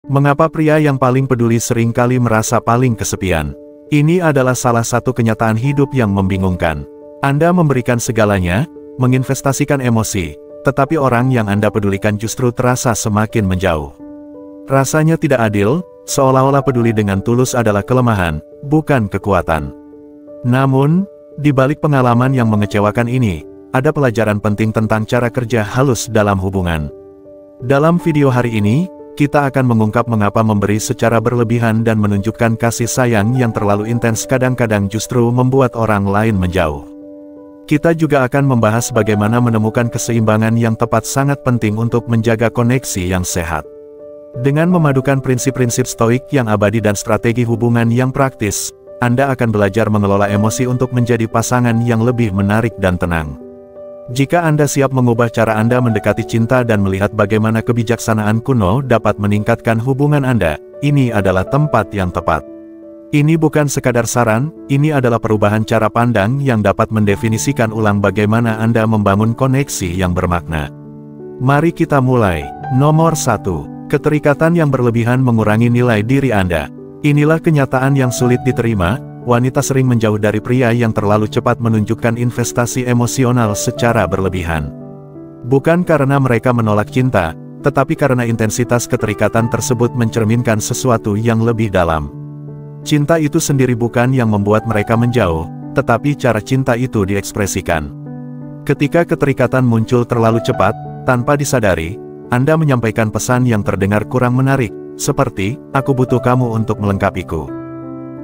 Mengapa pria yang paling peduli seringkali merasa paling kesepian? Ini adalah salah satu kenyataan hidup yang membingungkan. Anda memberikan segalanya, menginvestasikan emosi, tetapi orang yang Anda pedulikan justru terasa semakin menjauh. Rasanya tidak adil, seolah-olah peduli dengan tulus adalah kelemahan, bukan kekuatan. Namun, di balik pengalaman yang mengecewakan ini, ada pelajaran penting tentang cara kerja halus dalam hubungan. Dalam video hari ini, kita akan mengungkap mengapa memberi secara berlebihan dan menunjukkan kasih sayang yang terlalu intens kadang-kadang justru membuat orang lain menjauh. Kita juga akan membahas bagaimana menemukan keseimbangan yang tepat sangat penting untuk menjaga koneksi yang sehat. Dengan memadukan prinsip-prinsip stoik yang abadi dan strategi hubungan yang praktis, Anda akan belajar mengelola emosi untuk menjadi pasangan yang lebih menarik dan tenang. Jika Anda siap mengubah cara Anda mendekati cinta dan melihat bagaimana kebijaksanaan kuno dapat meningkatkan hubungan Anda, ini adalah tempat yang tepat. Ini bukan sekadar saran, ini adalah perubahan cara pandang yang dapat mendefinisikan ulang bagaimana Anda membangun koneksi yang bermakna. Mari kita mulai. Nomor 1. Keterikatan yang berlebihan mengurangi nilai diri Anda. Inilah kenyataan yang sulit diterima. Wanita sering menjauh dari pria yang terlalu cepat menunjukkan investasi emosional secara berlebihan. Bukan karena mereka menolak cinta, tetapi karena intensitas keterikatan tersebut mencerminkan sesuatu yang lebih dalam. Cinta itu sendiri bukan yang membuat mereka menjauh, tetapi cara cinta itu diekspresikan. Ketika keterikatan muncul terlalu cepat, tanpa disadari, Anda menyampaikan pesan yang terdengar kurang menarik, seperti, "Aku butuh kamu untuk melengkapiku.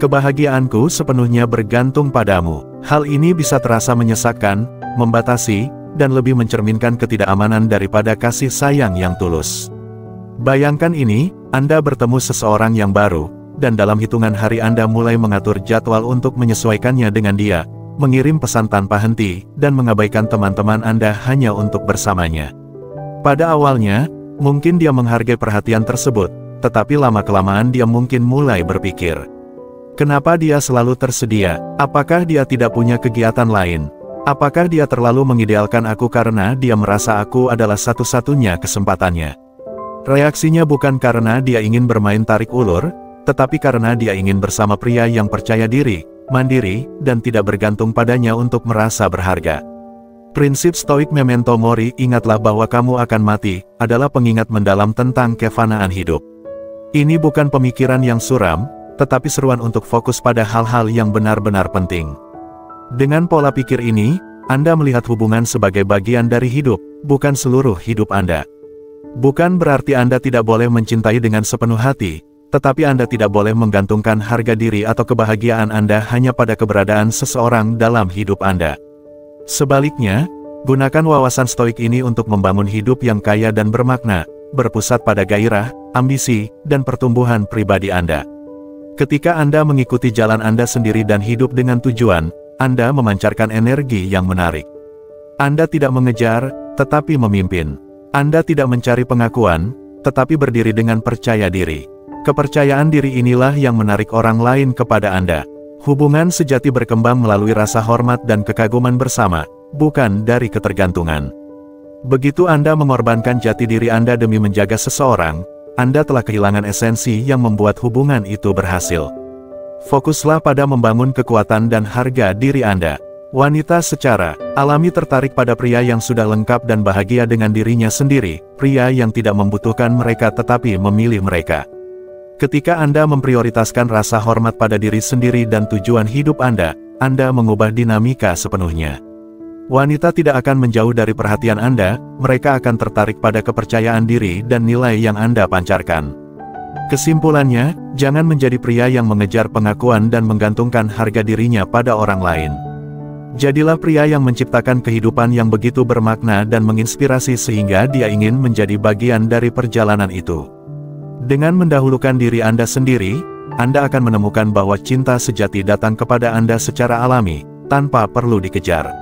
Kebahagiaanku sepenuhnya bergantung padamu." Hal ini bisa terasa menyesakkan, membatasi, dan lebih mencerminkan ketidakamanan daripada kasih sayang yang tulus. Bayangkan ini, Anda bertemu seseorang yang baru, dan dalam hitungan hari Anda mulai mengatur jadwal untuk menyesuaikannya dengan dia, mengirim pesan tanpa henti, dan mengabaikan teman-teman Anda hanya untuk bersamanya. Pada awalnya, mungkin dia menghargai perhatian tersebut, tetapi lama-kelamaan dia mungkin mulai berpikir, kenapa dia selalu tersedia? Apakah dia tidak punya kegiatan lain? Apakah dia terlalu mengidealkan aku karena dia merasa aku adalah satu-satunya kesempatannya? Reaksinya bukan karena dia ingin bermain tarik ulur, tetapi karena dia ingin bersama pria yang percaya diri, mandiri, dan tidak bergantung padanya untuk merasa berharga. Prinsip stoik memento mori, ingatlah bahwa kamu akan mati, adalah pengingat mendalam tentang kefanaan hidup. Ini bukan pemikiran yang suram, tetapi seruan untuk fokus pada hal-hal yang benar-benar penting. Dengan pola pikir ini, Anda melihat hubungan sebagai bagian dari hidup, bukan seluruh hidup Anda. Bukan berarti Anda tidak boleh mencintai dengan sepenuh hati, tetapi Anda tidak boleh menggantungkan harga diri atau kebahagiaan Anda hanya pada keberadaan seseorang dalam hidup Anda. Sebaliknya, gunakan wawasan stoik ini untuk membangun hidup yang kaya dan bermakna, berpusat pada gairah, ambisi, dan pertumbuhan pribadi Anda. Ketika Anda mengikuti jalan Anda sendiri dan hidup dengan tujuan, Anda memancarkan energi yang menarik. Anda tidak mengejar, tetapi memimpin. Anda tidak mencari pengakuan, tetapi berdiri dengan percaya diri. Kepercayaan diri inilah yang menarik orang lain kepada Anda. Hubungan sejati berkembang melalui rasa hormat dan kekaguman bersama, bukan dari ketergantungan. Begitu Anda mengorbankan jati diri Anda demi menjaga seseorang, Anda telah kehilangan esensi yang membuat hubungan itu berhasil. Fokuslah pada membangun kekuatan dan harga diri Anda. Wanita secara alami tertarik pada pria yang sudah lengkap dan bahagia dengan dirinya sendiri, pria yang tidak membutuhkan mereka tetapi memilih mereka. Ketika Anda memprioritaskan rasa hormat pada diri sendiri dan tujuan hidup Anda mengubah dinamika sepenuhnya. Wanita tidak akan menjauh dari perhatian Anda, mereka akan tertarik pada kepercayaan diri dan nilai yang Anda pancarkan. Kesimpulannya, jangan menjadi pria yang mengejar pengakuan dan menggantungkan harga dirinya pada orang lain. Jadilah pria yang menciptakan kehidupan yang begitu bermakna dan menginspirasi sehingga dia ingin menjadi bagian dari perjalanan itu. Dengan mendahulukan diri Anda sendiri, Anda akan menemukan bahwa cinta sejati datang kepada Anda secara alami, tanpa perlu dikejar.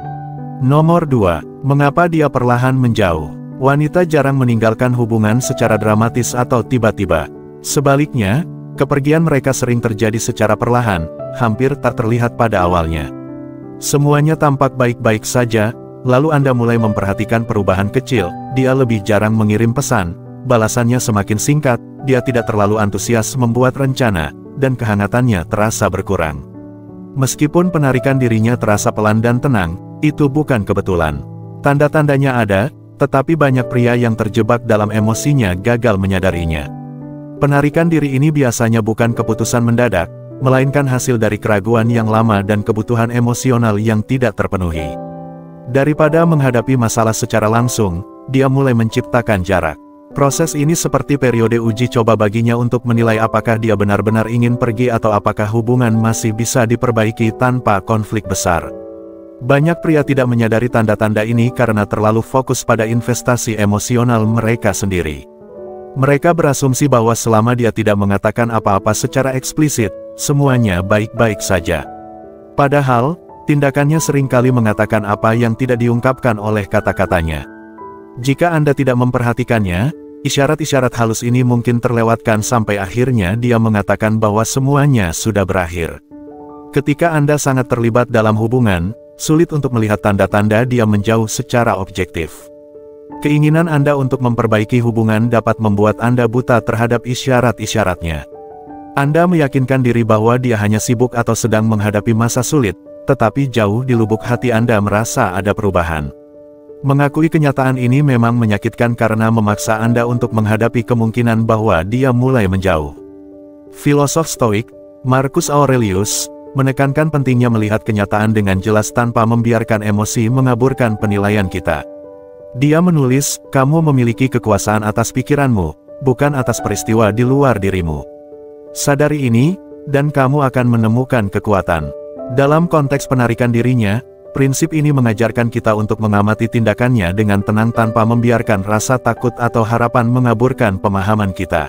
Nomor 2. Mengapa dia perlahan menjauh? Wanita jarang meninggalkan hubungan secara dramatis atau tiba-tiba. Sebaliknya, kepergian mereka sering terjadi secara perlahan, hampir tak terlihat pada awalnya. Semuanya tampak baik-baik saja, lalu Anda mulai memperhatikan perubahan kecil, dia lebih jarang mengirim pesan, balasannya semakin singkat, dia tidak terlalu antusias membuat rencana, dan kehangatannya terasa berkurang. Meskipun penarikan dirinya terasa pelan dan tenang, itu bukan kebetulan. Tanda-tandanya ada, tetapi banyak pria yang terjebak dalam emosinya gagal menyadarinya. Penarikan diri ini biasanya bukan keputusan mendadak, melainkan hasil dari keraguan yang lama dan kebutuhan emosional yang tidak terpenuhi. Daripada menghadapi masalah secara langsung, dia mulai menciptakan jarak. Proses ini seperti periode uji coba baginya untuk menilai apakah dia benar-benar ingin pergi atau apakah hubungan masih bisa diperbaiki tanpa konflik besar. Banyak pria tidak menyadari tanda-tanda ini karena terlalu fokus pada investasi emosional mereka sendiri. Mereka berasumsi bahwa selama dia tidak mengatakan apa-apa secara eksplisit, semuanya baik-baik saja. Padahal, tindakannya seringkali mengatakan apa yang tidak diungkapkan oleh kata-katanya. Jika Anda tidak memperhatikannya, isyarat-isyarat halus ini mungkin terlewatkan sampai akhirnya dia mengatakan bahwa semuanya sudah berakhir. Ketika Anda sangat terlibat dalam hubungan, sulit untuk melihat tanda-tanda dia menjauh secara objektif. Keinginan Anda untuk memperbaiki hubungan dapat membuat Anda buta terhadap isyarat-isyaratnya. Anda meyakinkan diri bahwa dia hanya sibuk atau sedang menghadapi masa sulit, tetapi jauh di lubuk hati Anda merasa ada perubahan. Mengakui kenyataan ini memang menyakitkan karena memaksa Anda untuk menghadapi kemungkinan bahwa dia mulai menjauh. Filosof Stoik, Marcus Aurelius, menekankan pentingnya melihat kenyataan dengan jelas tanpa membiarkan emosi mengaburkan penilaian kita. Dia menulis, "Kamu memiliki kekuasaan atas pikiranmu, bukan atas peristiwa di luar dirimu. Sadari ini, dan kamu akan menemukan kekuatan." Dalam konteks penarikan dirinya, prinsip ini mengajarkan kita untuk mengamati tindakannya dengan tenang tanpa membiarkan rasa takut atau harapan mengaburkan pemahaman kita.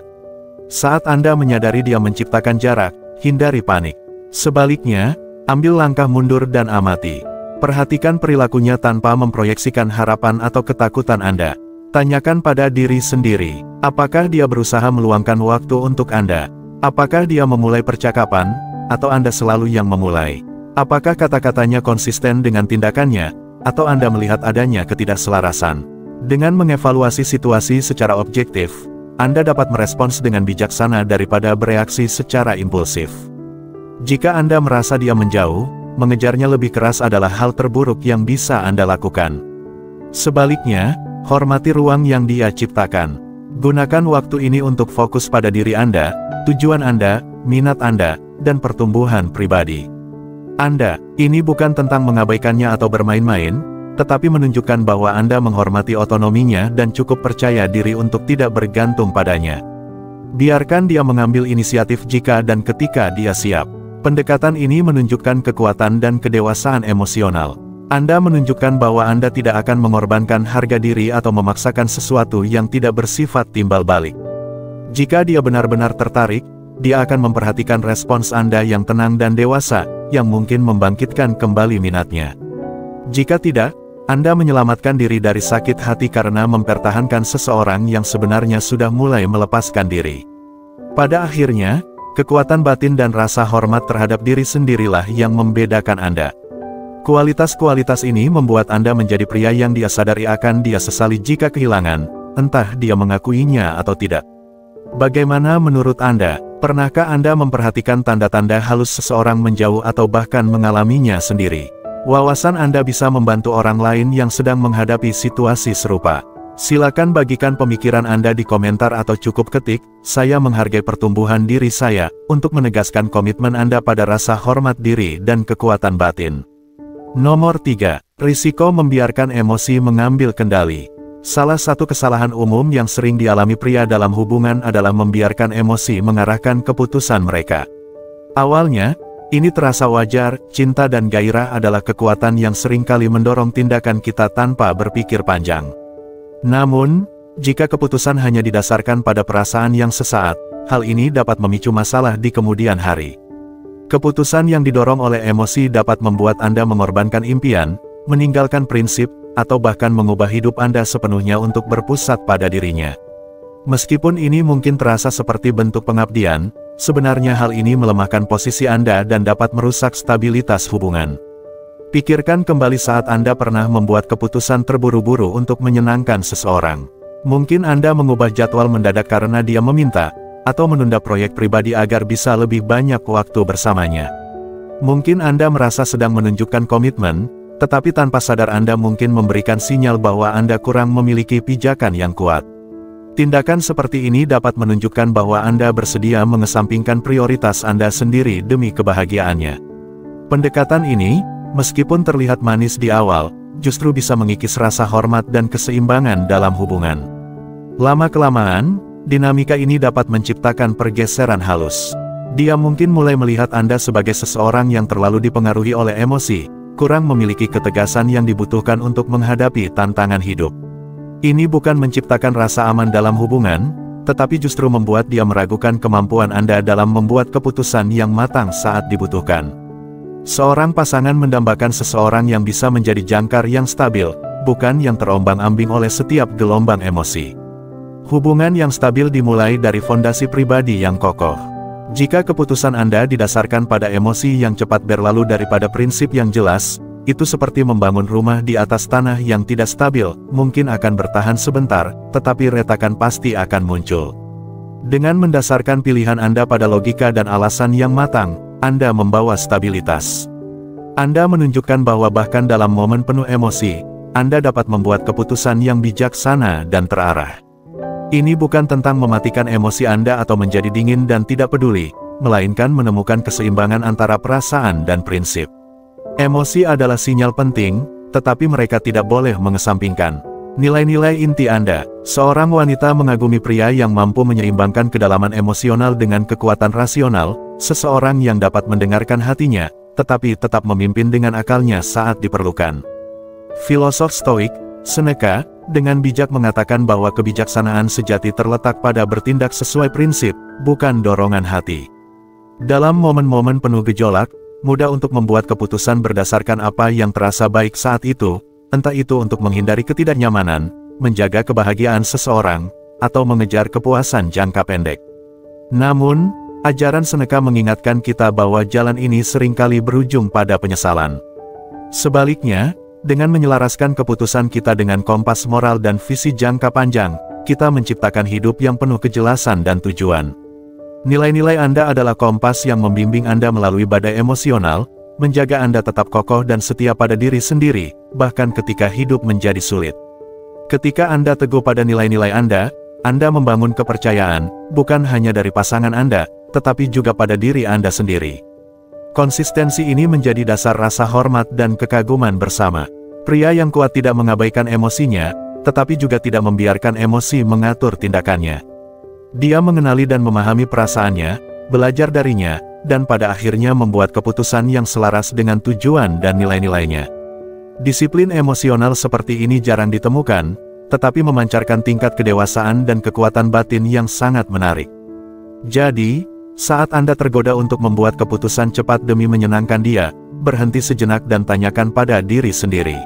Saat Anda menyadari dia menciptakan jarak, hindari panik. Sebaliknya, ambil langkah mundur dan amati. Perhatikan perilakunya tanpa memproyeksikan harapan atau ketakutan Anda. Tanyakan pada diri sendiri, apakah dia berusaha meluangkan waktu untuk Anda? Apakah dia memulai percakapan, atau Anda selalu yang memulai? Apakah kata-katanya konsisten dengan tindakannya, atau Anda melihat adanya ketidakselarasan? Dengan mengevaluasi situasi secara objektif, Anda dapat merespons dengan bijaksana daripada bereaksi secara impulsif. Jika Anda merasa dia menjauh, mengejarnya lebih keras adalah hal terburuk yang bisa Anda lakukan. Sebaliknya, hormati ruang yang dia ciptakan. Gunakan waktu ini untuk fokus pada diri Anda, tujuan Anda, minat Anda, dan pertumbuhan pribadi Anda. Ini bukan tentang mengabaikannya atau bermain-main, tetapi menunjukkan bahwa Anda menghormati otonominya dan cukup percaya diri untuk tidak bergantung padanya. Biarkan dia mengambil inisiatif jika dan ketika dia siap. Pendekatan ini menunjukkan kekuatan dan kedewasaan emosional. Anda menunjukkan bahwa Anda tidak akan mengorbankan harga diri atau memaksakan sesuatu yang tidak bersifat timbal balik. Jika dia benar-benar tertarik, dia akan memperhatikan respons Anda yang tenang dan dewasa, yang mungkin membangkitkan kembali minatnya. Jika tidak, Anda menyelamatkan diri dari sakit hati karena mempertahankan seseorang yang sebenarnya sudah mulai melepaskan diri. Pada akhirnya, kekuatan batin dan rasa hormat terhadap diri sendirilah yang membedakan Anda. Kualitas-kualitas ini membuat Anda menjadi pria yang dia sadari akan dia sesali jika kehilangan, entah dia mengakuinya atau tidak. Bagaimana menurut Anda? Pernahkah Anda memperhatikan tanda-tanda halus seseorang menjauh atau bahkan mengalaminya sendiri? Wawasan Anda bisa membantu orang lain yang sedang menghadapi situasi serupa. Silakan bagikan pemikiran Anda di komentar atau cukup ketik, "Saya menghargai pertumbuhan diri saya," untuk menegaskan komitmen Anda pada rasa hormat diri dan kekuatan batin. Nomor 3. Risiko membiarkan emosi mengambil kendali. Salah satu kesalahan umum yang sering dialami pria dalam hubungan adalah membiarkan emosi mengarahkan keputusan mereka. Awalnya, ini terasa wajar, cinta dan gairah adalah kekuatan yang seringkali mendorong tindakan kita tanpa berpikir panjang. Namun, jika keputusan hanya didasarkan pada perasaan yang sesaat, hal ini dapat memicu masalah di kemudian hari. Keputusan yang didorong oleh emosi dapat membuat Anda mengorbankan impian, meninggalkan prinsip, atau bahkan mengubah hidup Anda sepenuhnya untuk berpusat pada dirinya. Meskipun ini mungkin terasa seperti bentuk pengabdian, sebenarnya hal ini melemahkan posisi Anda dan dapat merusak stabilitas hubungan. Pikirkan kembali saat Anda pernah membuat keputusan terburu-buru untuk menyenangkan seseorang. Mungkin Anda mengubah jadwal mendadak karena dia meminta, atau menunda proyek pribadi agar bisa lebih banyak waktu bersamanya. Mungkin Anda merasa sedang menunjukkan komitmen, tetapi tanpa sadar Anda mungkin memberikan sinyal bahwa Anda kurang memiliki pijakan yang kuat. Tindakan seperti ini dapat menunjukkan bahwa Anda bersedia mengesampingkan prioritas Anda sendiri demi kebahagiaannya. Pendekatan ini, meskipun terlihat manis di awal, justru bisa mengikis rasa hormat dan keseimbangan dalam hubungan. Lama-kelamaan, dinamika ini dapat menciptakan pergeseran halus. Dia mungkin mulai melihat Anda sebagai seseorang yang terlalu dipengaruhi oleh emosi, kurang memiliki ketegasan yang dibutuhkan untuk menghadapi tantangan hidup. Ini bukan menciptakan rasa aman dalam hubungan, tetapi justru membuat dia meragukan kemampuan Anda dalam membuat keputusan yang matang saat dibutuhkan. Seorang pasangan mendambakan seseorang yang bisa menjadi jangkar yang stabil, bukan yang terombang-ambing oleh setiap gelombang emosi. Hubungan yang stabil dimulai dari fondasi pribadi yang kokoh. Jika keputusan Anda didasarkan pada emosi yang cepat berlalu daripada prinsip yang jelas, itu seperti membangun rumah di atas tanah yang tidak stabil, mungkin akan bertahan sebentar, tetapi retakan pasti akan muncul. Dengan mendasarkan pilihan Anda pada logika dan alasan yang matang, Anda membawa stabilitas. Anda menunjukkan bahwa bahkan dalam momen penuh emosi, Anda dapat membuat keputusan yang bijaksana dan terarah. Ini bukan tentang mematikan emosi Anda atau menjadi dingin dan tidak peduli, melainkan menemukan keseimbangan antara perasaan dan prinsip. Emosi adalah sinyal penting, tetapi mereka tidak boleh mengesampingkan nilai-nilai inti Anda. Seorang wanita mengagumi pria yang mampu menyeimbangkan kedalaman emosional dengan kekuatan rasional, seseorang yang dapat mendengarkan hatinya, tetapi tetap memimpin dengan akalnya saat diperlukan. Filosof Stoik, Seneca, dengan bijak mengatakan bahwa kebijaksanaan sejati terletak pada bertindak sesuai prinsip, bukan dorongan hati. Dalam momen-momen penuh gejolak, mudah untuk membuat keputusan berdasarkan apa yang terasa baik saat itu, entah itu untuk menghindari ketidaknyamanan, menjaga kebahagiaan seseorang, atau mengejar kepuasan jangka pendek. Namun, ajaran Seneca mengingatkan kita bahwa jalan ini seringkali berujung pada penyesalan. Sebaliknya, dengan menyelaraskan keputusan kita dengan kompas moral dan visi jangka panjang, kita menciptakan hidup yang penuh kejelasan dan tujuan. Nilai-nilai Anda adalah kompas yang membimbing Anda melalui badai emosional, menjaga Anda tetap kokoh dan setia pada diri sendiri, bahkan ketika hidup menjadi sulit. Ketika Anda teguh pada nilai-nilai Anda membangun kepercayaan, bukan hanya dari pasangan Anda, tetapi juga pada diri Anda sendiri. Konsistensi ini menjadi dasar rasa hormat dan kekaguman bersama. Pria yang kuat tidak mengabaikan emosinya, tetapi juga tidak membiarkan emosi mengatur tindakannya. Dia mengenali dan memahami perasaannya, belajar darinya, dan pada akhirnya membuat keputusan yang selaras dengan tujuan dan nilai-nilainya. Disiplin emosional seperti ini jarang ditemukan, tetapi memancarkan tingkat kedewasaan dan kekuatan batin yang sangat menarik. Jadi, saat Anda tergoda untuk membuat keputusan cepat demi menyenangkan dia, berhenti sejenak dan tanyakan pada diri sendiri.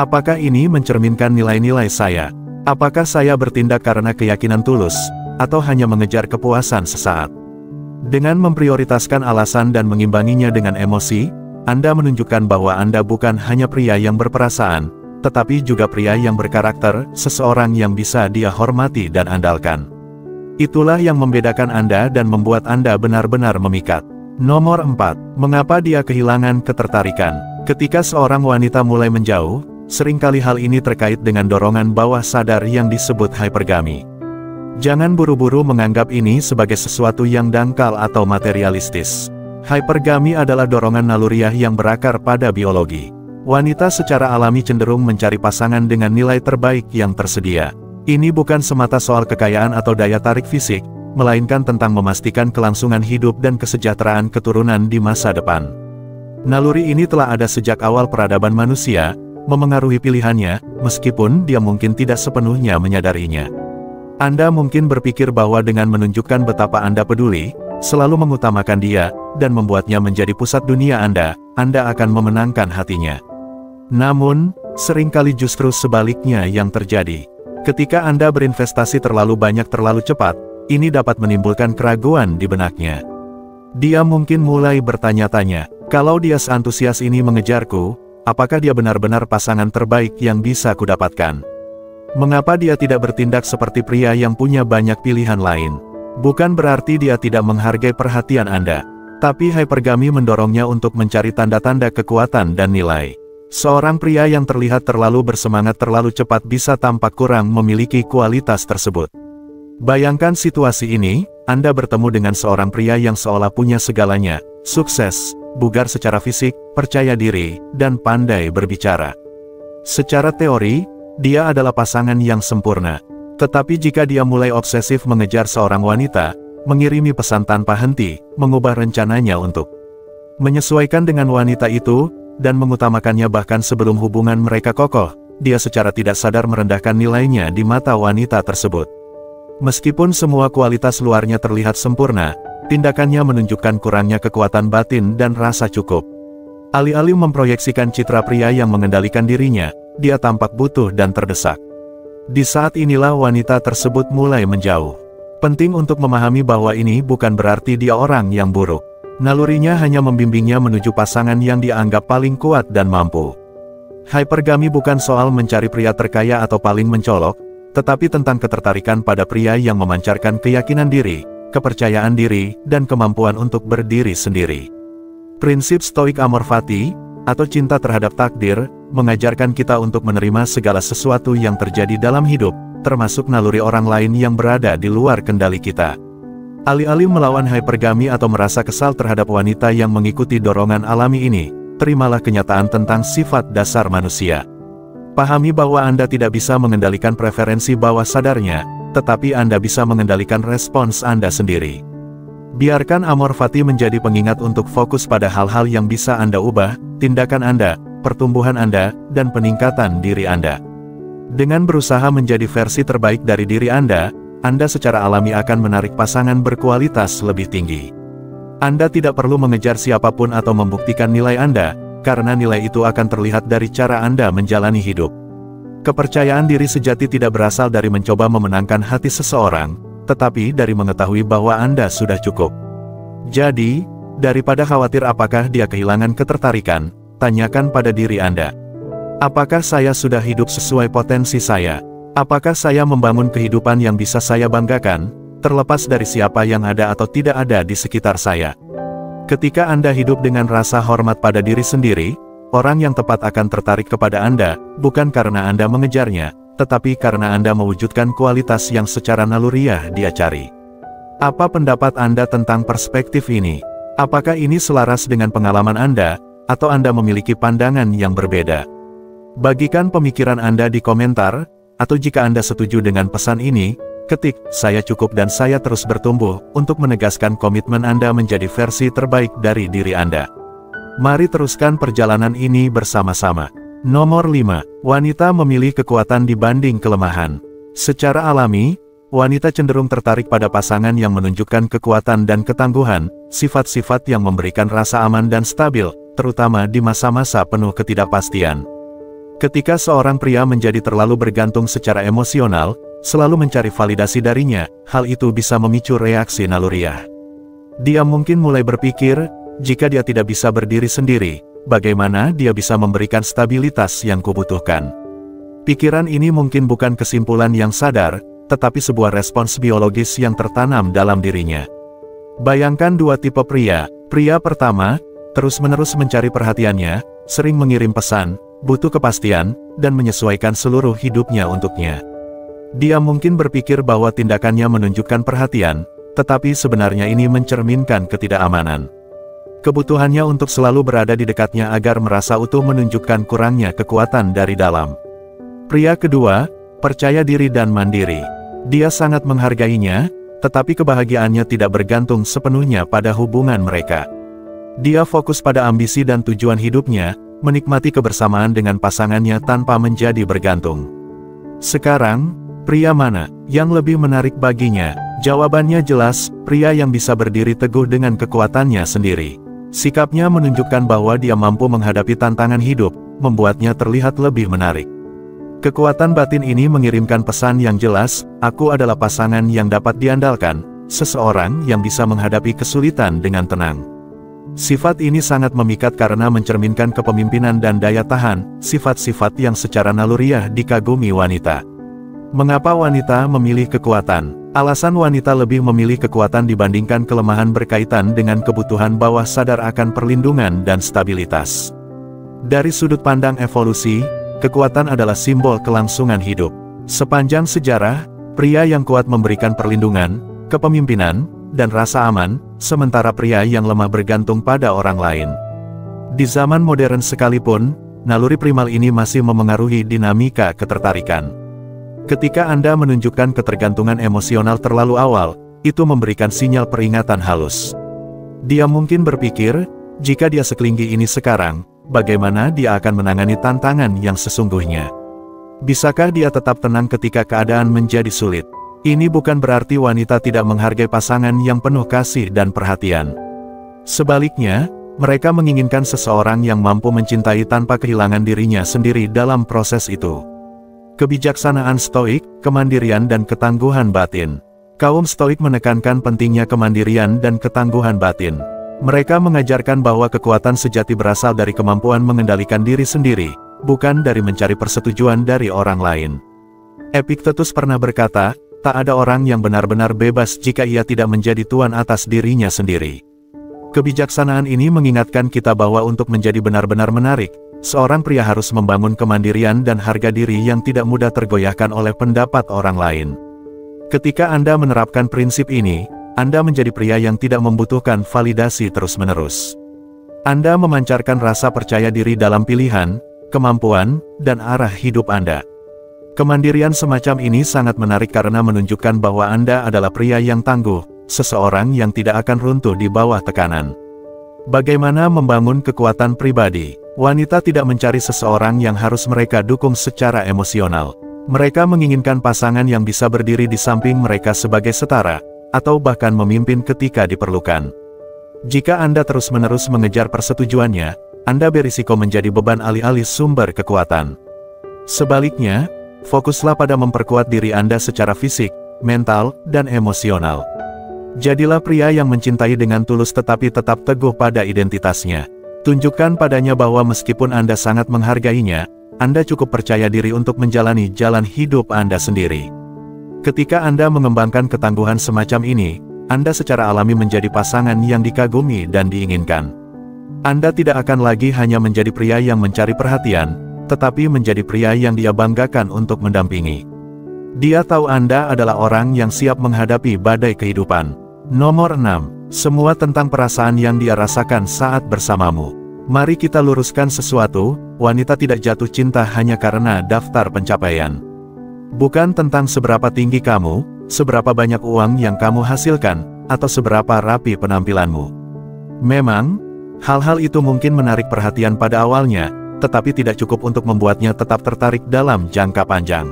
Apakah ini mencerminkan nilai-nilai saya? Apakah saya bertindak karena keyakinan tulus, atau hanya mengejar kepuasan sesaat? Dengan memprioritaskan alasan dan mengimbanginya dengan emosi, Anda menunjukkan bahwa Anda bukan hanya pria yang berperasaan, tetapi juga pria yang berkarakter, seseorang yang bisa dia hormati dan andalkan. Itulah yang membedakan Anda dan membuat Anda benar-benar memikat. Nomor 4. Mengapa dia kehilangan ketertarikan? Ketika seorang wanita mulai menjauh, seringkali hal ini terkait dengan dorongan bawah sadar yang disebut hypergamy. Jangan buru-buru menganggap ini sebagai sesuatu yang dangkal atau materialistis. Hypergamy adalah dorongan naluriah yang berakar pada biologi. Wanita secara alami cenderung mencari pasangan dengan nilai terbaik yang tersedia. Ini bukan semata soal kekayaan atau daya tarik fisik, melainkan tentang memastikan kelangsungan hidup dan kesejahteraan keturunan di masa depan. Naluri ini telah ada sejak awal peradaban manusia, memengaruhi pilihannya, meskipun dia mungkin tidak sepenuhnya menyadarinya. Anda mungkin berpikir bahwa dengan menunjukkan betapa Anda peduli, selalu mengutamakan dia, dan membuatnya menjadi pusat dunia Anda akan memenangkan hatinya. Namun, seringkali justru sebaliknya yang terjadi. Ketika Anda berinvestasi terlalu banyak terlalu cepat, ini dapat menimbulkan keraguan di benaknya. Dia mungkin mulai bertanya-tanya, kalau dia seantusias ini mengejarku, apakah dia benar-benar pasangan terbaik yang bisa kudapatkan? Mengapa dia tidak bertindak seperti pria yang punya banyak pilihan lain? Bukan berarti dia tidak menghargai perhatian Anda, tapi hypergamy mendorongnya untuk mencari tanda-tanda kekuatan dan nilai. Seorang pria yang terlihat terlalu bersemangat terlalu cepat bisa tampak kurang memiliki kualitas tersebut. Bayangkan situasi ini, Anda bertemu dengan seorang pria yang seolah punya segalanya, sukses, bugar secara fisik, percaya diri, dan pandai berbicara. Secara teori, dia adalah pasangan yang sempurna. Tetapi jika dia mulai obsesif mengejar seorang wanita, mengirimi pesan tanpa henti, mengubah rencananya untuk menyesuaikan dengan wanita itu, dan mengutamakannya bahkan sebelum hubungan mereka kokoh, dia secara tidak sadar merendahkan nilainya di mata wanita tersebut. Meskipun semua kualitas luarnya terlihat sempurna, tindakannya menunjukkan kurangnya kekuatan batin dan rasa cukup. Alih-alih memproyeksikan citra pria yang mengendalikan dirinya, dia tampak butuh dan terdesak. Di saat inilah wanita tersebut mulai menjauh. Penting untuk memahami bahwa ini bukan berarti dia orang yang buruk. Nalurinya hanya membimbingnya menuju pasangan yang dianggap paling kuat dan mampu. Hypergamy bukan soal mencari pria terkaya atau paling mencolok, tetapi tentang ketertarikan pada pria yang memancarkan keyakinan diri, kepercayaan diri, dan kemampuan untuk berdiri sendiri. Prinsip Stoik Amor Fati, atau cinta terhadap takdir, mengajarkan kita untuk menerima segala sesuatu yang terjadi dalam hidup, termasuk naluri orang lain yang berada di luar kendali kita. Alih-alih melawan hypergamy atau merasa kesal terhadap wanita yang mengikuti dorongan alami ini, terimalah kenyataan tentang sifat dasar manusia. Pahami bahwa Anda tidak bisa mengendalikan preferensi bawah sadarnya, tetapi Anda bisa mengendalikan respons Anda sendiri. Biarkan Amor Fati menjadi pengingat untuk fokus pada hal-hal yang bisa Anda ubah, tindakan Anda, pertumbuhan Anda, dan peningkatan diri Anda. Dengan berusaha menjadi versi terbaik dari diri Anda secara alami akan menarik pasangan berkualitas lebih tinggi. Anda tidak perlu mengejar siapapun atau membuktikan nilai Anda, karena nilai itu akan terlihat dari cara Anda menjalani hidup. Kepercayaan diri sejati tidak berasal dari mencoba memenangkan hati seseorang, tetapi dari mengetahui bahwa Anda sudah cukup. Jadi, daripada khawatir apakah dia kehilangan ketertarikan, tanyakan pada diri Anda. Apakah saya sudah hidup sesuai potensi saya? Apakah saya membangun kehidupan yang bisa saya banggakan, terlepas dari siapa yang ada atau tidak ada di sekitar saya? Ketika Anda hidup dengan rasa hormat pada diri sendiri, orang yang tepat akan tertarik kepada Anda, bukan karena Anda mengejarnya, tetapi karena Anda mewujudkan kualitas yang secara naluriah dia cari. Apa pendapat Anda tentang perspektif ini? Apakah ini selaras dengan pengalaman Anda, atau Anda memiliki pandangan yang berbeda? Bagikan pemikiran Anda di komentar, atau jika Anda setuju dengan pesan ini, ketik, "Saya cukup dan saya terus bertumbuh," untuk menegaskan komitmen Anda menjadi versi terbaik dari diri Anda. Mari teruskan perjalanan ini bersama-sama. Nomor 5. Wanita memilih kekuatan dibanding kelemahan. Secara alami, wanita cenderung tertarik pada pasangan yang menunjukkan kekuatan dan ketangguhan, sifat-sifat yang memberikan rasa aman dan stabil, terutama di masa-masa penuh ketidakpastian. Ketika seorang pria menjadi terlalu bergantung secara emosional, selalu mencari validasi darinya, hal itu bisa memicu reaksi naluriah. Dia mungkin mulai berpikir, jika dia tidak bisa berdiri sendiri, bagaimana dia bisa memberikan stabilitas yang kubutuhkan? Pikiran ini mungkin bukan kesimpulan yang sadar, tetapi sebuah respons biologis yang tertanam dalam dirinya. Bayangkan dua tipe pria. Pria pertama, terus-menerus mencari perhatiannya, sering mengirim pesan, butuh kepastian, dan menyesuaikan seluruh hidupnya untuknya. Dia mungkin berpikir bahwa tindakannya menunjukkan perhatian, tetapi sebenarnya ini mencerminkan ketidakamanan. Kebutuhannya untuk selalu berada di dekatnya agar merasa utuh menunjukkan kurangnya kekuatan dari dalam. Pria kedua, percaya diri dan mandiri. Dia sangat menghargainya, tetapi kebahagiaannya tidak bergantung sepenuhnya pada hubungan mereka. Dia fokus pada ambisi dan tujuan hidupnya, menikmati kebersamaan dengan pasangannya tanpa menjadi bergantung. Sekarang, pria mana yang lebih menarik baginya? Jawabannya jelas, pria yang bisa berdiri teguh dengan kekuatannya sendiri. Sikapnya menunjukkan bahwa dia mampu menghadapi tantangan hidup, membuatnya terlihat lebih menarik. Kekuatan batin ini mengirimkan pesan yang jelas, aku adalah pasangan yang dapat diandalkan, seseorang yang bisa menghadapi kesulitan dengan tenang. Sifat ini sangat memikat karena mencerminkan kepemimpinan dan daya tahan, sifat-sifat yang secara naluriah dikagumi wanita. Mengapa wanita memilih kekuatan? Alasan wanita lebih memilih kekuatan dibandingkan kelemahan berkaitan dengan kebutuhan bawah sadar akan perlindungan dan stabilitas. Dari sudut pandang evolusi, kekuatan adalah simbol kelangsungan hidup. Sepanjang sejarah, pria yang kuat memberikan perlindungan, kepemimpinan, dan rasa aman, sementara pria yang lemah bergantung pada orang lain. Di zaman modern sekalipun, naluri primal ini masih memengaruhi dinamika ketertarikan. Ketika Anda menunjukkan ketergantungan emosional terlalu awal, itu memberikan sinyal peringatan halus. Dia mungkin berpikir, jika dia sekelinggi ini sekarang, bagaimana dia akan menangani tantangan yang sesungguhnya? Bisakah dia tetap tenang ketika keadaan menjadi sulit? Ini bukan berarti wanita tidak menghargai pasangan yang penuh kasih dan perhatian. Sebaliknya, mereka menginginkan seseorang yang mampu mencintai tanpa kehilangan dirinya sendiri dalam proses itu. Kebijaksanaan stoik, kemandirian dan ketangguhan batin. Kaum stoik menekankan pentingnya kemandirian dan ketangguhan batin. Mereka mengajarkan bahwa kekuatan sejati berasal dari kemampuan mengendalikan diri sendiri, bukan dari mencari persetujuan dari orang lain. Epictetus pernah berkata, tak ada orang yang benar-benar bebas jika ia tidak menjadi tuan atas dirinya sendiri. Kebijaksanaan ini mengingatkan kita bahwa untuk menjadi benar-benar menarik, seorang pria harus membangun kemandirian dan harga diri yang tidak mudah tergoyahkan oleh pendapat orang lain. Ketika Anda menerapkan prinsip ini, Anda menjadi pria yang tidak membutuhkan validasi terus-menerus. Anda memancarkan rasa percaya diri dalam pilihan, kemampuan, dan arah hidup Anda. Kemandirian semacam ini sangat menarik karena menunjukkan bahwa Anda adalah pria yang tangguh, seseorang yang tidak akan runtuh di bawah tekanan. Bagaimana membangun kekuatan pribadi? Wanita tidak mencari seseorang yang harus mereka dukung secara emosional. Mereka menginginkan pasangan yang bisa berdiri di samping mereka sebagai setara, atau bahkan memimpin ketika diperlukan. Jika Anda terus-menerus mengejar persetujuannya, Anda berisiko menjadi beban alih-alih sumber kekuatan. Sebaliknya, fokuslah pada memperkuat diri Anda secara fisik, mental, dan emosional. Jadilah pria yang mencintai dengan tulus tetapi tetap teguh pada identitasnya. Tunjukkan padanya bahwa meskipun Anda sangat menghargainya, Anda cukup percaya diri untuk menjalani jalan hidup Anda sendiri. Ketika Anda mengembangkan ketangguhan semacam ini, Anda secara alami menjadi pasangan yang dikagumi dan diinginkan. Anda tidak akan lagi hanya menjadi pria yang mencari perhatian, tetapi menjadi pria yang dia banggakan untuk mendampingi. Dia tahu Anda adalah orang yang siap menghadapi badai kehidupan. Nomor 6. Semua tentang perasaan yang dia rasakan saat bersamamu. Mari kita luruskan sesuatu, wanita tidak jatuh cinta hanya karena daftar pencapaian. Bukan tentang seberapa tinggi kamu, seberapa banyak uang yang kamu hasilkan, atau seberapa rapi penampilanmu. Memang, hal-hal itu mungkin menarik perhatian pada awalnya, tetapi tidak cukup untuk membuatnya tetap tertarik dalam jangka panjang.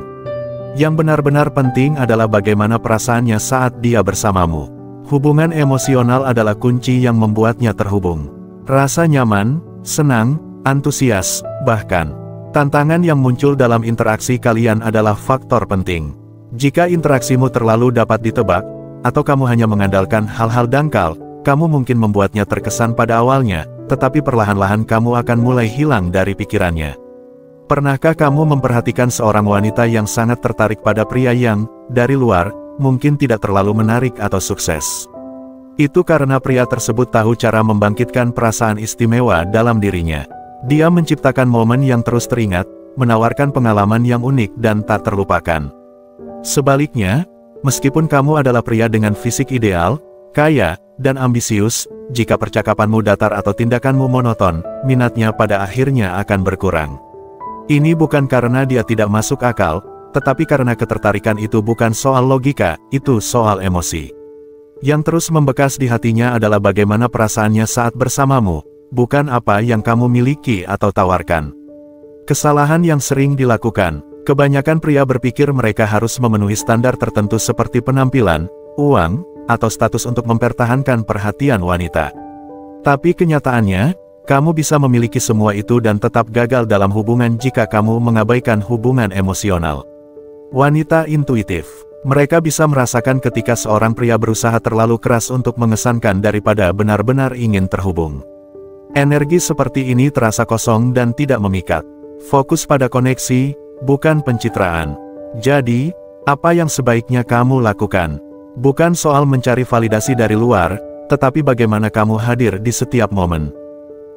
Yang benar-benar penting adalah bagaimana perasaannya saat dia bersamamu. Hubungan emosional adalah kunci yang membuatnya terhubung. Rasa nyaman, senang, antusias, bahkan tantangan yang muncul dalam interaksi kalian adalah faktor penting. Jika interaksimu terlalu dapat ditebak, atau kamu hanya mengandalkan hal-hal dangkal, kamu mungkin membuatnya terkesan pada awalnya, tetapi perlahan-lahan kamu akan mulai hilang dari pikirannya. Pernahkah kamu memperhatikan seorang wanita yang sangat tertarik pada pria yang, dari luar, mungkin tidak terlalu menarik atau sukses? Itu karena pria tersebut tahu cara membangkitkan perasaan istimewa dalam dirinya. Dia menciptakan momen yang terus teringat, menawarkan pengalaman yang unik dan tak terlupakan. Sebaliknya, meskipun kamu adalah pria dengan fisik ideal, kaya, dan ambisius, jika percakapanmu datar atau tindakanmu monoton, minatnya pada akhirnya akan berkurang. Ini bukan karena dia tidak masuk akal, tetapi karena ketertarikan itu bukan soal logika, itu soal emosi. Yang terus membekas di hatinya adalah bagaimana perasaannya saat bersamamu, bukan apa yang kamu miliki atau tawarkan. Kesalahan yang sering dilakukan, kebanyakan pria berpikir mereka harus memenuhi standar tertentu seperti penampilan, uang, atau status untuk mempertahankan perhatian wanita. Tapi kenyataannya, kamu bisa memiliki semua itu dan tetap gagal dalam hubungan jika kamu mengabaikan hubungan emosional. Wanita intuitif. Mereka bisa merasakan ketika seorang pria berusaha terlalu keras untuk mengesankan daripada benar-benar ingin terhubung. Energi seperti ini terasa kosong dan tidak memikat. Fokus pada koneksi, bukan pencitraan. Jadi, apa yang sebaiknya kamu lakukan? Bukan soal mencari validasi dari luar, tetapi bagaimana kamu hadir di setiap momen.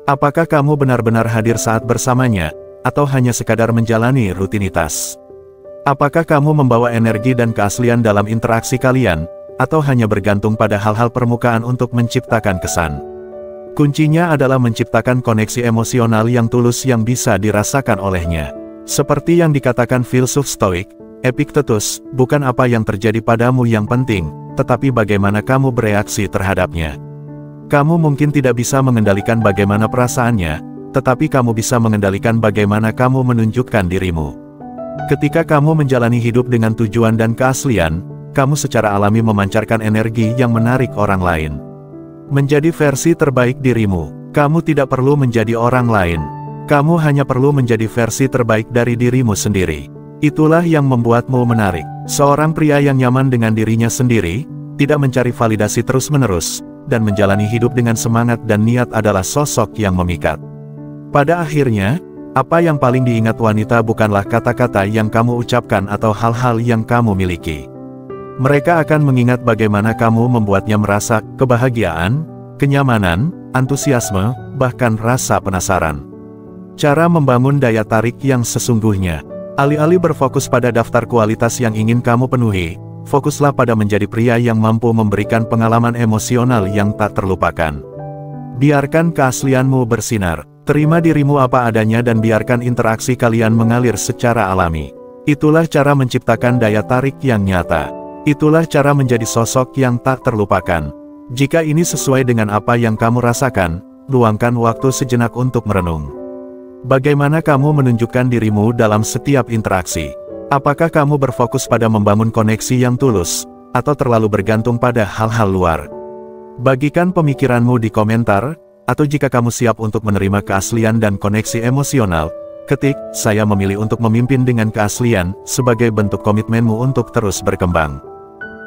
Apakah kamu benar-benar hadir saat bersamanya, atau hanya sekadar menjalani rutinitas? Apakah kamu membawa energi dan keaslian dalam interaksi kalian, atau hanya bergantung pada hal-hal permukaan untuk menciptakan kesan? Kuncinya adalah menciptakan koneksi emosional yang tulus yang bisa dirasakan olehnya. Seperti yang dikatakan filsuf Stoik, Epictetus, bukan apa yang terjadi padamu yang penting, tetapi bagaimana kamu bereaksi terhadapnya. Kamu mungkin tidak bisa mengendalikan bagaimana perasaannya, tetapi kamu bisa mengendalikan bagaimana kamu menunjukkan dirimu. Ketika kamu menjalani hidup dengan tujuan dan keaslian, kamu secara alami memancarkan energi yang menarik orang lain. Menjadi versi terbaik dirimu, kamu tidak perlu menjadi orang lain. Kamu hanya perlu menjadi versi terbaik dari dirimu sendiri. Itulah yang membuatmu menarik. Seorang pria yang nyaman dengan dirinya sendiri, tidak mencari validasi terus-menerus, dan menjalani hidup dengan semangat dan niat adalah sosok yang memikat. Pada akhirnya, apa yang paling diingat wanita bukanlah kata-kata yang kamu ucapkan atau hal-hal yang kamu miliki. Mereka akan mengingat bagaimana kamu membuatnya merasa kebahagiaan, kenyamanan, antusiasme, bahkan rasa penasaran. Cara membangun daya tarik yang sesungguhnya. Alih-alih berfokus pada daftar kualitas yang ingin kamu penuhi, fokuslah pada menjadi pria yang mampu memberikan pengalaman emosional yang tak terlupakan. Biarkan keaslianmu bersinar. Terima dirimu apa adanya dan biarkan interaksi kalian mengalir secara alami. Itulah cara menciptakan daya tarik yang nyata. Itulah cara menjadi sosok yang tak terlupakan. Jika ini sesuai dengan apa yang kamu rasakan, luangkan waktu sejenak untuk merenung. Bagaimana kamu menunjukkan dirimu dalam setiap interaksi? Apakah kamu berfokus pada membangun koneksi yang tulus, atau terlalu bergantung pada hal-hal luar? Bagikan pemikiranmu di komentar, atau jika kamu siap untuk menerima keaslian dan koneksi emosional, ketik, "Saya memilih untuk memimpin dengan keaslian," sebagai bentuk komitmenmu untuk terus berkembang.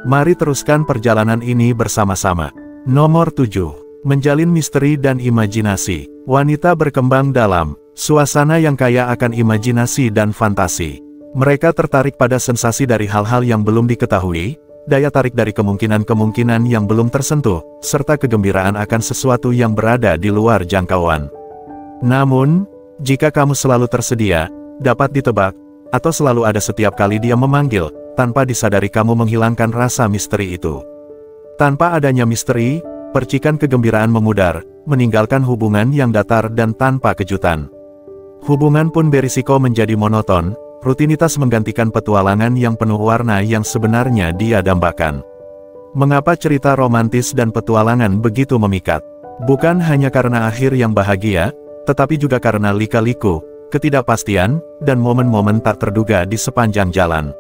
Mari teruskan perjalanan ini bersama-sama. Nomor 7. Menjalin misteri dan imajinasi. Wanita berkembang dalam suasana yang kaya akan imajinasi dan fantasi. Mereka tertarik pada sensasi dari hal-hal yang belum diketahui, daya tarik dari kemungkinan-kemungkinan yang belum tersentuh, serta kegembiraan akan sesuatu yang berada di luar jangkauan. Namun, jika kamu selalu tersedia, dapat ditebak, atau selalu ada setiap kali dia memanggil, tanpa disadari kamu menghilangkan rasa misteri itu. Tanpa adanya misteri, percikan kegembiraan memudar, meninggalkan hubungan yang datar dan tanpa kejutan. Hubungan pun berisiko menjadi monoton, rutinitas menggantikan petualangan yang penuh warna yang sebenarnya dia dambakan. Mengapa cerita romantis dan petualangan begitu memikat? Bukan hanya karena akhir yang bahagia, tetapi juga karena lika-liku, ketidakpastian, dan momen-momen tak terduga di sepanjang jalan.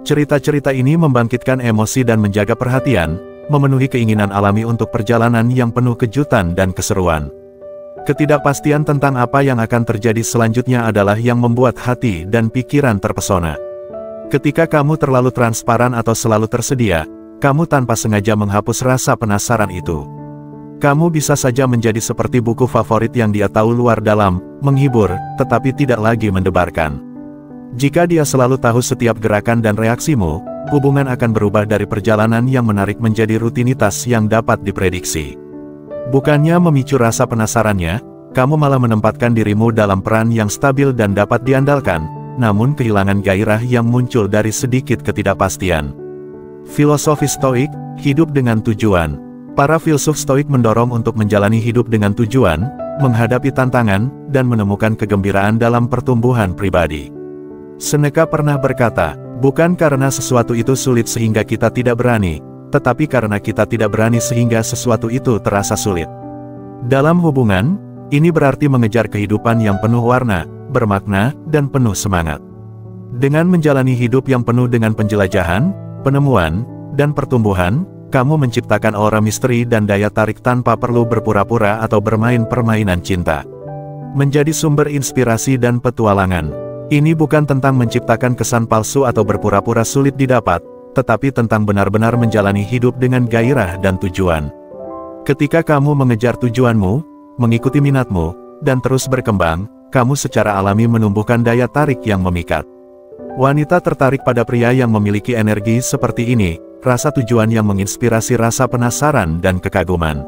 Cerita-cerita ini membangkitkan emosi dan menjaga perhatian, memenuhi keinginan alami untuk perjalanan yang penuh kejutan dan keseruan. Ketidakpastian tentang apa yang akan terjadi selanjutnya adalah yang membuat hati dan pikiran terpesona. Ketika kamu terlalu transparan atau selalu tersedia, kamu tanpa sengaja menghapus rasa penasaran itu. Kamu bisa saja menjadi seperti buku favorit yang dia tahu luar dalam, menghibur, tetapi tidak lagi mendebarkan. Jika dia selalu tahu setiap gerakan dan reaksimu, hubungan akan berubah dari perjalanan yang menarik menjadi rutinitas yang dapat diprediksi. Bukannya memicu rasa penasarannya, kamu malah menempatkan dirimu dalam peran yang stabil dan dapat diandalkan, namun kehilangan gairah yang muncul dari sedikit ketidakpastian. Filosofi Stoik, hidup dengan tujuan. Para filsuf Stoik mendorong untuk menjalani hidup dengan tujuan, menghadapi tantangan, dan menemukan kegembiraan dalam pertumbuhan pribadi. Seneca pernah berkata, bukan karena sesuatu itu sulit sehingga kita tidak berani, tetapi karena kita tidak berani sehingga sesuatu itu terasa sulit. Dalam hubungan, ini berarti mengejar kehidupan yang penuh warna, bermakna, dan penuh semangat. Dengan menjalani hidup yang penuh dengan penjelajahan, penemuan, dan pertumbuhan, kamu menciptakan aura misteri dan daya tarik tanpa perlu berpura-pura atau bermain permainan cinta. Menjadi sumber inspirasi dan petualangan. Ini bukan tentang menciptakan kesan palsu atau berpura-pura sulit didapat, tetapi tentang benar-benar menjalani hidup dengan gairah dan tujuan. Ketika kamu mengejar tujuanmu, mengikuti minatmu, dan terus berkembang, kamu secara alami menumbuhkan daya tarik yang memikat. Wanita tertarik pada pria yang memiliki energi seperti ini, rasa tujuan yang menginspirasi rasa penasaran dan kekaguman.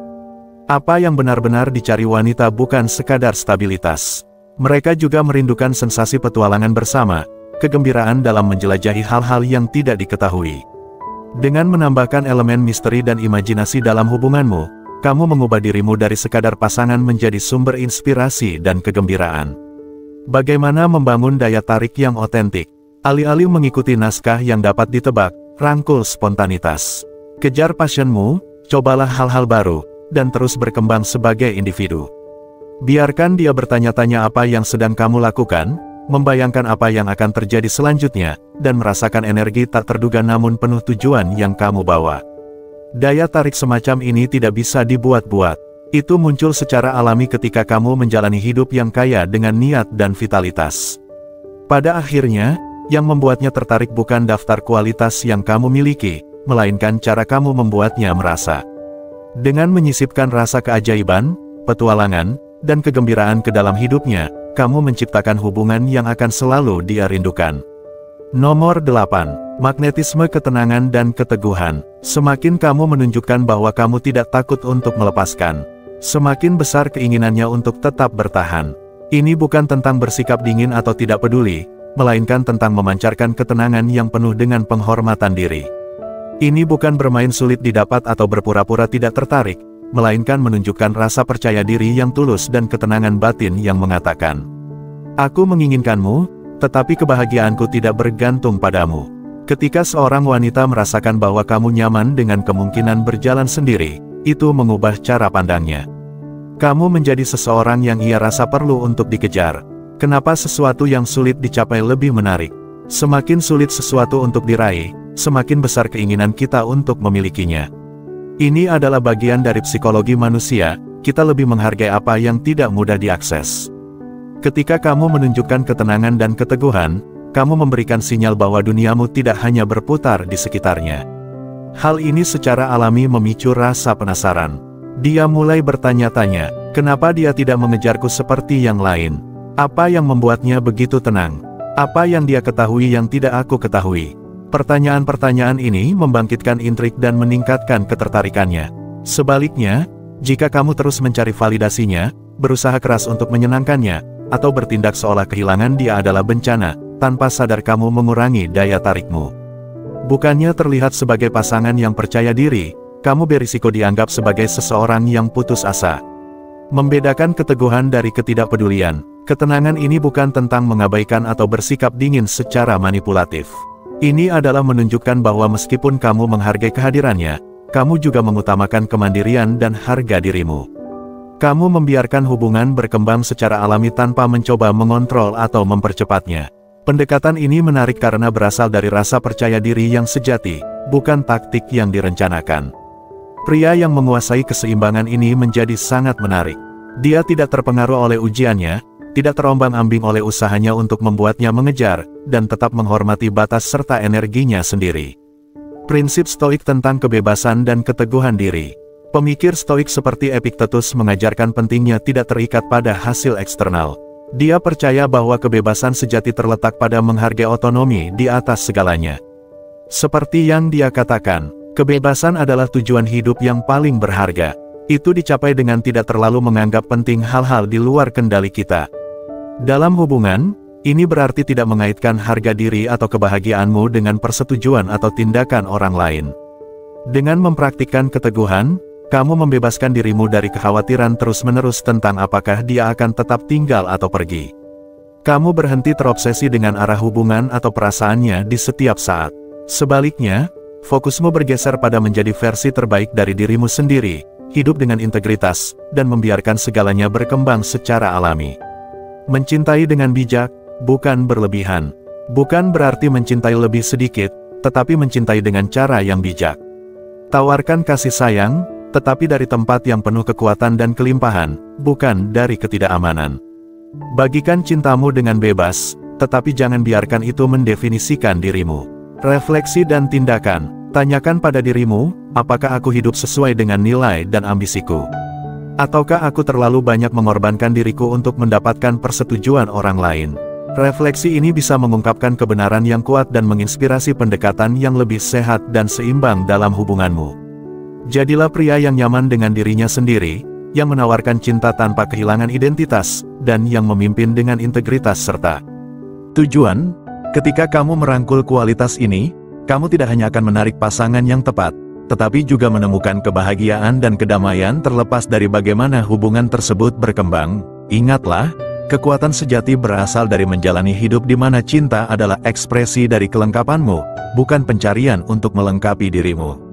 Apa yang benar-benar dicari wanita bukan sekadar stabilitas. Mereka juga merindukan sensasi petualangan bersama, kegembiraan dalam menjelajahi hal-hal yang tidak diketahui. Dengan menambahkan elemen misteri dan imajinasi dalam hubunganmu, kamu mengubah dirimu dari sekadar pasangan menjadi sumber inspirasi dan kegembiraan. Bagaimana membangun daya tarik yang otentik? Alih-alih mengikuti naskah yang dapat ditebak, rangkul spontanitas. Kejar passionmu, cobalah hal-hal baru, dan terus berkembang sebagai individu. Biarkan dia bertanya-tanya apa yang sedang kamu lakukan, membayangkan apa yang akan terjadi selanjutnya, dan merasakan energi tak terduga namun penuh tujuan yang kamu bawa. Daya tarik semacam ini tidak bisa dibuat-buat. Itu muncul secara alami ketika kamu menjalani hidup yang kaya dengan niat dan vitalitas. Pada akhirnya, yang membuatnya tertarik bukan daftar kualitas yang kamu miliki, melainkan cara kamu membuatnya merasa. Dengan menyisipkan rasa keajaiban, petualangan, dan kegembiraan ke dalam hidupnya, kamu menciptakan hubungan yang akan selalu dia rindukan. Nomor 8. Magnetisme ketenangan dan keteguhan. Semakin kamu menunjukkan bahwa kamu tidak takut untuk melepaskan, semakin besar keinginannya untuk tetap bertahan. Ini bukan tentang bersikap dingin atau tidak peduli, melainkan tentang memancarkan ketenangan yang penuh dengan penghormatan diri. Ini bukan bermain sulit didapat atau berpura-pura tidak tertarik, melainkan menunjukkan rasa percaya diri yang tulus dan ketenangan batin yang mengatakan, "Aku menginginkanmu, tetapi kebahagiaanku tidak bergantung padamu." Ketika seorang wanita merasakan bahwa kamu nyaman dengan kemungkinan berjalan sendiri, itu mengubah cara pandangnya. Kamu menjadi seseorang yang ia rasa perlu untuk dikejar. Kenapa sesuatu yang sulit dicapai lebih menarik? Semakin sulit sesuatu untuk diraih, semakin besar keinginan kita untuk memilikinya. Ini adalah bagian dari psikologi manusia, kita lebih menghargai apa yang tidak mudah diakses. Ketika kamu menunjukkan ketenangan dan keteguhan, kamu memberikan sinyal bahwa duniamu tidak hanya berputar di sekitarnya. Hal ini secara alami memicu rasa penasaran. Dia mulai bertanya-tanya, kenapa dia tidak mengejarku seperti yang lain? Apa yang membuatnya begitu tenang? Apa yang dia ketahui yang tidak aku ketahui? Pertanyaan-pertanyaan ini membangkitkan intrik dan meningkatkan ketertarikannya. Sebaliknya, jika kamu terus mencari validasinya, berusaha keras untuk menyenangkannya, atau bertindak seolah kehilangan dia adalah bencana, tanpa sadar kamu mengurangi daya tarikmu. Bukannya terlihat sebagai pasangan yang percaya diri, kamu berisiko dianggap sebagai seseorang yang putus asa. Membedakan keteguhan dari ketidakpedulian, ketenangan ini bukan tentang mengabaikan atau bersikap dingin secara manipulatif. Ini adalah menunjukkan bahwa meskipun kamu menghargai kehadirannya, kamu juga mengutamakan kemandirian dan harga dirimu. Kamu membiarkan hubungan berkembang secara alami tanpa mencoba mengontrol atau mempercepatnya. Pendekatan ini menarik karena berasal dari rasa percaya diri yang sejati, bukan taktik yang direncanakan. Pria yang menguasai keseimbangan ini menjadi sangat menarik. Dia tidak terpengaruh oleh ujiannya, tidak terombang-ambing oleh usahanya untuk membuatnya mengejar, dan tetap menghormati batas serta energinya sendiri. Prinsip stoik tentang kebebasan dan keteguhan diri. Pemikir stoik seperti Epictetus mengajarkan pentingnya tidak terikat pada hasil eksternal. Dia percaya bahwa kebebasan sejati terletak pada menghargai otonomi di atas segalanya. Seperti yang dia katakan, kebebasan adalah tujuan hidup yang paling berharga. Itu dicapai dengan tidak terlalu menganggap penting hal-hal di luar kendali kita. Dalam hubungan, ini berarti tidak mengaitkan harga diri atau kebahagiaanmu dengan persetujuan atau tindakan orang lain. Dengan mempraktikkan keteguhan, kamu membebaskan dirimu dari kekhawatiran terus-menerus tentang apakah dia akan tetap tinggal atau pergi. Kamu berhenti terobsesi dengan arah hubungan atau perasaannya di setiap saat. Sebaliknya, fokusmu bergeser pada menjadi versi terbaik dari dirimu sendiri, hidup dengan integritas, dan membiarkan segalanya berkembang secara alami. Mencintai dengan bijak, bukan berlebihan. Bukan berarti mencintai lebih sedikit, tetapi mencintai dengan cara yang bijak. Tawarkan kasih sayang, tetapi dari tempat yang penuh kekuatan dan kelimpahan, bukan dari ketidakamanan. Bagikan cintamu dengan bebas, tetapi jangan biarkan itu mendefinisikan dirimu. Refleksi dan tindakan, tanyakan pada dirimu, apakah aku hidup sesuai dengan nilai dan ambisiku? Ataukah aku terlalu banyak mengorbankan diriku untuk mendapatkan persetujuan orang lain? Refleksi ini bisa mengungkapkan kebenaran yang kuat dan menginspirasi pendekatan yang lebih sehat dan seimbang dalam hubunganmu. Jadilah pria yang nyaman dengan dirinya sendiri, yang menawarkan cinta tanpa kehilangan identitas, dan yang memimpin dengan integritas serta tujuan. Ketika kamu merangkul kualitas ini, kamu tidak hanya akan menarik pasangan yang tepat, tetapi juga menemukan kebahagiaan dan kedamaian terlepas dari bagaimana hubungan tersebut berkembang. Ingatlah, kekuatan sejati berasal dari menjalani hidup di mana cinta adalah ekspresi dari kelengkapanmu, bukan pencarian untuk melengkapi dirimu.